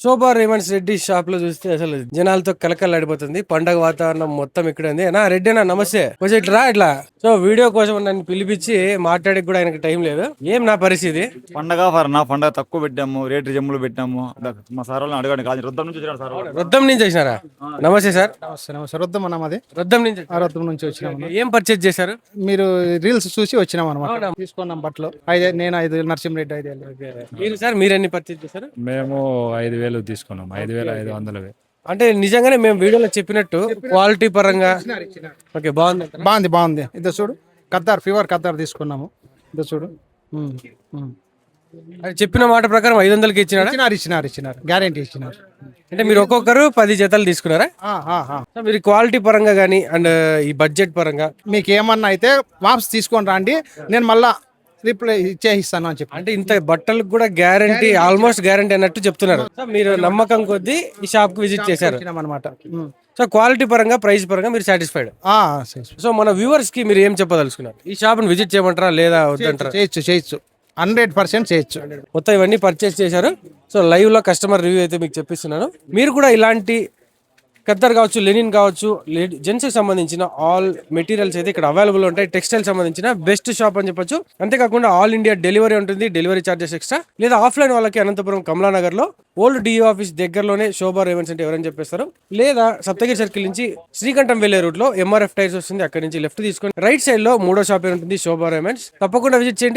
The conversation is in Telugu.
శోభా రేమండ్స్ రెడ్డి షాప్ లో చూస్తే అసలు జనాలతో కలకలాడిపోతుంది. పండగ వాతావరణం మొత్తం ఇక్కడ ఉంది. నా రెడ్డి అన్న నమస్తే, కొంచెం ఇట్లా ఇట్లా. సో వీడియో కోసం నన్ను పిలిపించి మాట్లాడక కూడా ఆయనకి టైం లేదు. ఏం నా పరిస్థితి? పండగ పండగ తక్కువ పెట్టాము, రేటు జమ్ములు పెట్టాము. మా సార్ వాళ్ళని అడగండి కాదు, రొద్దం నుంచి వచ్చినాడు సార్ వాళ్ళు. రొద్దం నుంచి వచ్చినారా? నమస్తే సార్. నమస్తే రొద్దం అన్న మాది. రొద్దం నుంచి రొద్దం నుంచి వచ్చినాము. ఏం పర్చేజ్ చేశారు? మీరు రీల్స్ చూసి వచ్చినాం అనమాట. తీసుకున్నాం బట్టలు. నేను 5 నరసింహరెడ్డి 5 మీరు సార్ మీరెన్ని పర్చేజ్ చేశారు? మేము 5,000 తీసుకున్నాం, 5,500. అంటే నిజంగానే మేము వీడియోలో చెప్పినట్టు క్వాలిటీ పరంగా ఓకే బాగుంది. బాగుంది. ఇదో చూడు, ఖద్దర్ ఫీవర్ ఖద్దర్ తీసుకున్నాము. ఇదో చూడు. అది చెప్పిన మాట ప్రకారం 500కి ఇచ్చినారు గ్యారెంటీ ఇచ్చినారు. అంటే మీరు ఒక్కొక్కరు 10 జతలు తీసుకున్నారా? సో మీరు క్వాలిటీ పరంగా కానీ అండ్ ఈ బడ్జెట్ పరంగా మీకు ఏమన్నా అయితే వాపస్ తీసుకొని రండి, నేను మళ్ళా రిప్లై ఇచ్చేస్తాను అని చెప్పి. అంటే ఇంత బట్టలకు కూడా గ్యారంటీ, ఆల్మోస్ట్ గ్యారంటీ అన్నట్టు చెప్తున్నారు. సో మీరు నమ్మకం కొద్దీ ఈ షాప్ కి విజిట్ చేశారు అనమాట. సో క్వాలిటీ పరంగా, ప్రైస్ పరంగా మీరు సాటిస్ఫైడ్. సో మన వ్యూవర్స్ కి మీరు ఏం చెప్పదలుచుకున్నారు? ఈ షాప్ ని విజిట్ చేయమంటారా లేదా వద్దంటారా? చేయొచ్చు 100% చేయొచ్చు. మొత్తం ఇవన్నీ పర్చేస్ చేశారు. సో లైవ్ లో కస్టమర్ రివ్యూ అయితే మీకు చెప్పిస్తున్నాను. మీరు కూడా ఇలాంటి ఖద్దర్ కావచ్చు, లెనిన్ కావచ్చు, జెంట్స్ కి సంబంధించిన ఆల్ మెటీరియల్స్ అయితే ఇక్కడ అవైలబుల్ ఉంటాయి. టెక్స్టైల్ సంబంధించిన బెస్ట్ షాప్ అని చెప్పొచ్చు. అంతేకాకుండా ఆల్ ఇండియా డెలివరీ ఉంటుంది, డెలివరీ చార్జెస్ ఎక్స్ట్రా. లేదా ఆఫ్లైన్ వాళ్ళకి అనంతపురం కమలానగర్ లో ఓల్డ్ డిఓ ఆఫీస్ దగ్గరలోనే శోభా రేవెన్స్ అంటే ఎవరని చెప్పేస్తారు. లేదా సప్తగిరి సర్కిల్ నుంచి శ్రీకంఠం వెళ్లే రూట్ లో ఎంఆర్ఎఫ్ టైర్స్ వస్తుంది, అక్కడ నుంచి లెఫ్ట్ తీసుకొని రైట్ సైడ్ లో 3వ షాప్ ఉంటుంది శోభా రేవెన్స్. తప్పకుండా విజిట్ చేయండి.